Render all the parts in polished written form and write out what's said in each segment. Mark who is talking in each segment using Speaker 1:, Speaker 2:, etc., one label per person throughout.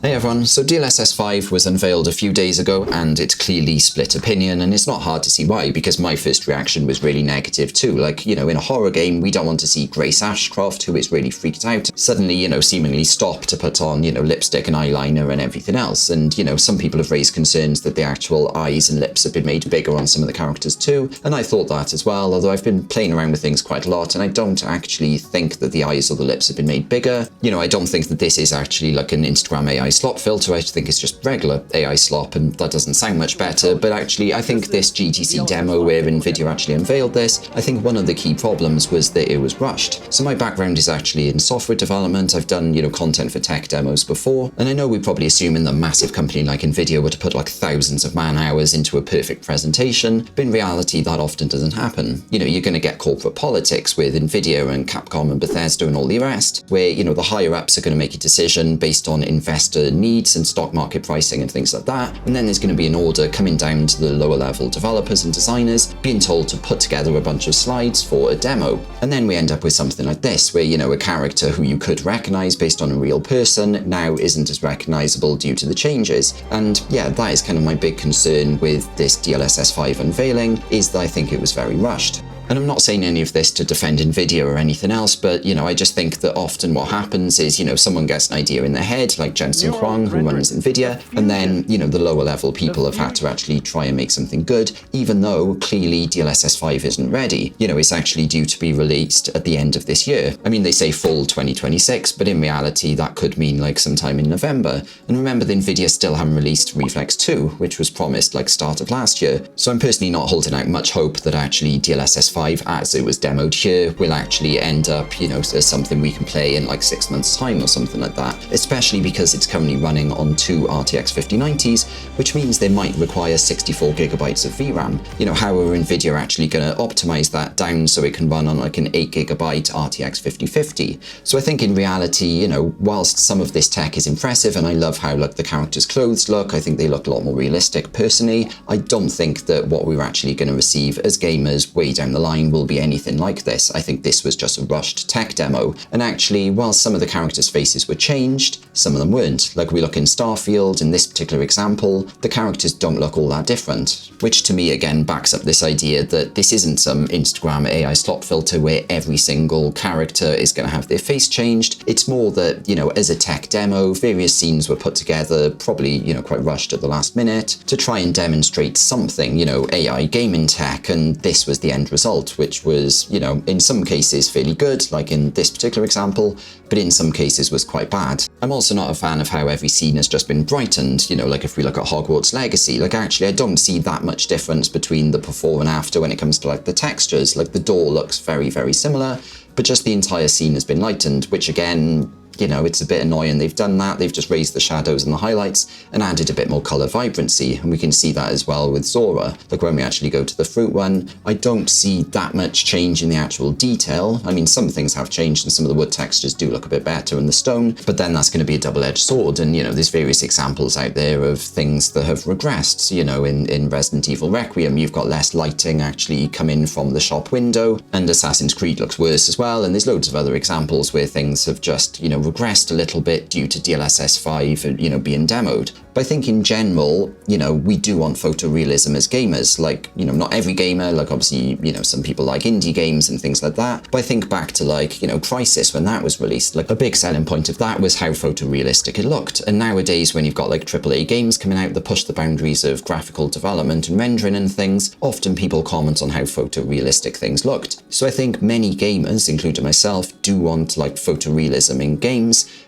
Speaker 1: Hey everyone, so DLSS 5 was unveiled a few days ago and it's clearly split opinion, and it's not hard to see why, because my first reaction was really negative too. Like, in a horror game, we don't want to see Grace Ashcroft, who is really freaked out, suddenly, seemingly stop to put on, lipstick and eyeliner and everything else. And, some people have raised concerns that the actual eyes and lips have been made bigger on some of the characters too, and I thought that as well, although I've been playing around with things quite a lot, and I don't actually think that the eyes or the lips have been made bigger. I don't think that this is actually like an Instagram AI slop filter. I think it's just regular AI slop, and that doesn't sound much better. But actually, I think this GTC demo where NVIDIA actually unveiled this, I think one of the key problems was that it was rushed. So my background is actually in software development. I've done, content for tech demos before, and I know we probably assume in a massive company like NVIDIA were to put like thousands of man hours into a perfect presentation, but in reality, that often doesn't happen. You're going to get corporate politics with NVIDIA and Capcom and Bethesda and all the rest, where, the higher ups are going to make a decision based on investor needs and stock market pricing and things like that, and then there's going to be an order coming down to the lower level developers and designers being told to put together a bunch of slides for a demo. And then we end up with something like this, where a character who you could recognize based on a real person now isn't as recognizable due to the changes. And yeah, that is kind of my big concern with this DLSS 5 unveiling, is that I think it was very rushed. And I'm not saying any of this to defend NVIDIA or anything else, but, I just think that often what happens is, someone gets an idea in their head, like Jensen Huang, who runs NVIDIA, and then, the lower level people have had to actually try and make something good, even though clearly DLSS 5 isn't ready. It's actually due to be released at the end of this year. I mean, they say fall 2026, but in reality, that could mean like sometime in November. And remember that NVIDIA still haven't released Reflex 2, which was promised like start of last year. So I'm personally not holding out much hope that actually DLSS 5 as it was demoed here will actually end up, as something we can play in like 6 months time or something like that, especially because it's currently running on 2 RTX 5090s, which means they might require 64 gigabytes of VRAM. How are NVIDIA actually going to optimize that down so it can run on like an 8 gigabyte RTX 5050? So I think in reality, whilst some of this tech is impressive and I love how like the characters' clothes look, I think they look a lot more realistic personally, I don't think that what we're actually going to receive as gamers way down the line will be anything like this. I think this was just a rushed tech demo. And actually, while some of the characters' faces were changed, some of them weren't. Like we look in Starfield, in this particular example, the characters don't look all that different, which to me again backs up this idea that this isn't some Instagram AI slop filter where every single character is going to have their face changed. It's more that, as a tech demo, various scenes were put together, probably, quite rushed at the last minute, to try and demonstrate something, AI gaming tech, and this was the end result, which was, in some cases fairly good, like in this particular example, but in some cases was quite bad. I'm also not a fan of how every scene has just been brightened, like if we look at Hogwarts Legacy, like actually I don't see that much difference between the before and after when it comes to like the textures. Like the door looks very, very similar, but just the entire scene has been lightened, which again, it's a bit annoying. They've done that. They've just raised the shadows and the highlights and added a bit more color vibrancy. And we can see that as well with Zora. Like when we actually go to the fruit one, I don't see that much change in the actual detail. I mean, some things have changed and some of the wood textures do look a bit better in the stone, but then that's going to be a double-edged sword. And, there's various examples out there of things that have regressed. In Resident Evil Requiem, you've got less lighting actually coming from the shop window, and Assassin's Creed looks worse as well. And there's loads of other examples where things have just, regressed a little bit due to DLSS 5, being demoed. But I think in general, we do want photorealism as gamers. Like, not every gamer, like obviously, some people like indie games and things like that. But I think back to like, Crysis when that was released, like a big selling point of that was how photorealistic it looked. And nowadays when you've got like AAA games coming out that push the boundaries of graphical development and rendering and things, often people comment on how photorealistic things looked. So I think many gamers, including myself, do want like photorealism in games.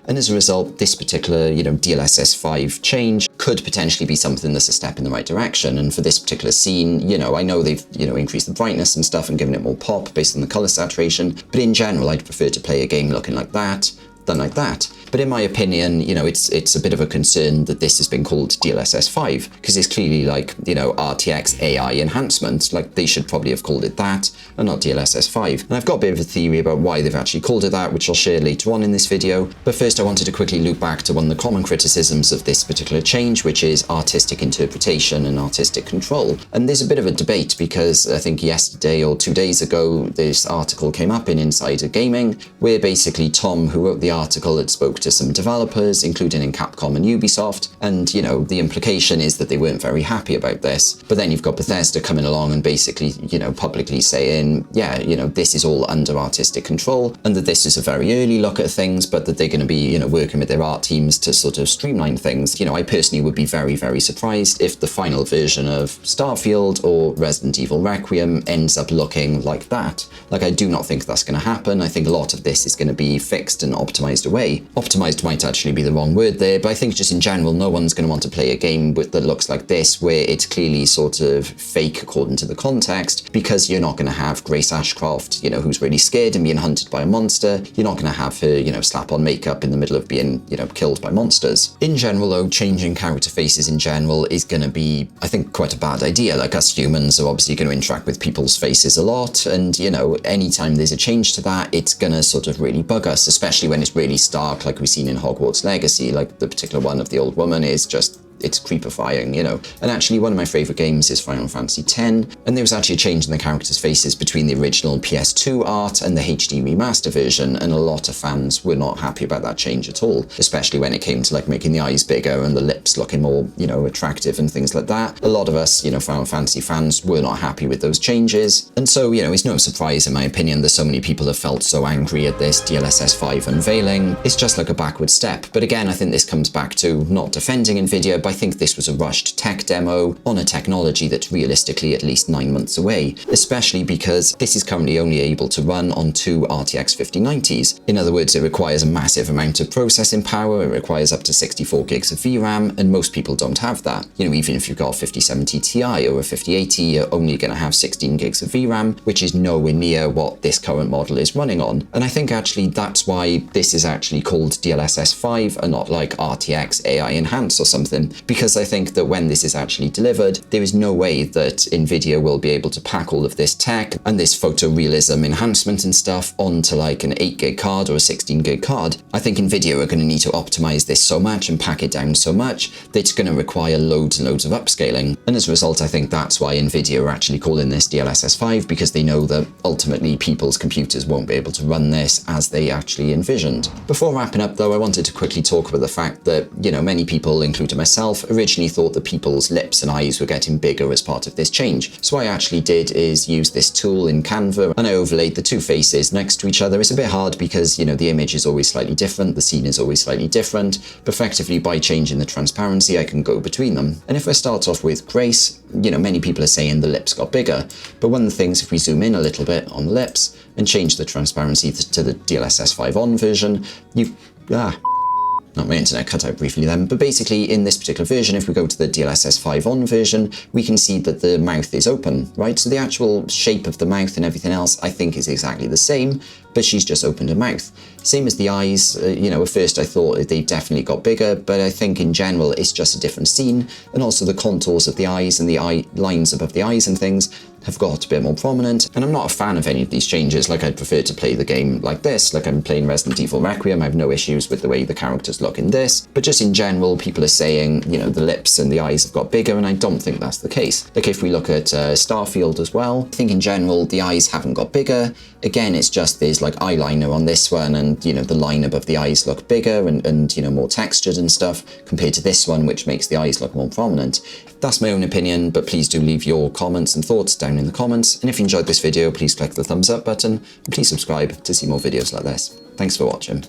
Speaker 1: And as a result, this particular, DLSS 5 change could potentially be something that's a step in the right direction. And for this particular scene, I know they've, increased the brightness and stuff and given it more pop based on the color saturation. But in general, I'd prefer to play a game looking like that than like that. But in my opinion, it's a bit of a concern that this has been called DLSS 5, because it's clearly like, RTX AI Enhancement. Like they should probably have called it that and not DLSS 5. And I've got a bit of a theory about why they've actually called it that, which I'll share later on in this video. But first I wanted to quickly loop back to one of the common criticisms of this particular change, which is artistic interpretation and artistic control. And there's a bit of a debate because I think yesterday or 2 days ago, this article came up in Insider Gaming, where basically Tom, who wrote the article, had spoke to some developers, including in Capcom and Ubisoft, and, you know, the implication is that they weren't very happy about this. But then you've got Bethesda coming along and basically, you know, publicly saying, yeah, you know, this is all under artistic control, and that this is a very early look at things, but that they're going to be, you know, working with their art teams to sort of streamline things. You know, I personally would be very, very surprised if the final version of Starfield or Resident Evil Requiem ends up looking like that. Like, I do not think that's going to happen. I think a lot of this is going to be fixed and optimized away. Optimized might actually be the wrong word there, but I think just in general, no one's going to want to play a game that looks like this, where it's clearly sort of fake according to the context, because you're not going to have Grace Ashcroft, you know, who's really scared and being hunted by a monster. You're not going to have her, you know, slap on makeup in the middle of being, you know, killed by monsters. In general, though, changing character faces in general is going to be, I think, quite a bad idea. Like, us humans are obviously going to interact with people's faces a lot, and, you know, anytime there's a change to that, it's going to sort of really bug us, especially when it's really stark, like we've seen in Hogwarts Legacy. Like, the particular one of the old woman is just, it's creepifying, you know. And actually, one of my favourite games is Final Fantasy X, and there was actually a change in the characters' faces between the original PS2 art and the HD remaster version, and a lot of fans were not happy about that change at all, especially when it came to, like, making the eyes bigger and the lips looking more, you know, attractive and things like that. A lot of us, you know, Final Fantasy fans were not happy with those changes, and so, you know, it's no surprise, in my opinion, that so many people have felt so angry at this DLSS 5 unveiling. It's just like a backward step. But again, I think this comes back to not defending NVIDIA, but I think this was a rushed tech demo on a technology that's realistically at least 9 months away, especially because this is currently only able to run on 2 RTX 5090s. In other words, it requires a massive amount of processing power, it requires up to 64 gigs of VRAM, and most people don't have that. You know, even if you've got a 5070 Ti or a 5080, you're only going to have 16 gigs of VRAM, which is nowhere near what this current model is running on. And I think actually that's why this is actually called DLSS 5 and not like RTX AI Enhanced or something, because I think that when this is actually delivered, there is no way that NVIDIA will be able to pack all of this tech and this photorealism enhancement and stuff onto like an 8 gig card or a 16 gig card. I think NVIDIA are going to need to optimize this so much and pack it down so much that it's going to require loads and loads of upscaling. And as a result, I think that's why NVIDIA are actually calling this DLSS 5, because they know that ultimately people's computers won't be able to run this as they actually envisioned. Before wrapping up though, I wanted to quickly talk about the fact that, you know, many people, including myself, originally thought that people's lips and eyes were getting bigger as part of this change. So what I actually did is use this tool in Canva and I overlaid the two faces next to each other. It's a bit hard because, you know, the image is always slightly different, the scene is always slightly different, but effectively by changing the transparency, I can go between them. And if I start off with Grace, you know, many people are saying the lips got bigger, but one of the things, if we zoom in a little bit on the lips and change the transparency to the DLSS 5 on version, not my internet cut out briefly then, but basically in this particular version, if we go to the DLSS 5 on version, we can see that the mouth is open, right? So the actual shape of the mouth and everything else, I think, is exactly the same, but she's just opened her mouth. Same as the eyes, you know, at first I thought they definitely got bigger, but I think in general it's just a different scene, and also the contours of the eyes and the eye lines above the eyes and things have got a bit more prominent, and I'm not a fan of any of these changes. Like, I'd prefer to play the game like this, like I'm playing Resident Evil Requiem. I have no issues with the way the characters look in this, but just in general, people are saying, you know, the lips and the eyes have got bigger, and I don't think that's the case. Like, if we look at Starfield as well, I think in general, the eyes haven't got bigger. Again, it's just there's like eyeliner on this one, and, you know, the line above the eyes look bigger and you know, more textured and stuff compared to this one, which makes the eyes look more prominent. That's my own opinion, but please do leave your comments and thoughts down in the comments. And if you enjoyed this video, please click the thumbs up button and please subscribe to see more videos like this. Thanks for watching.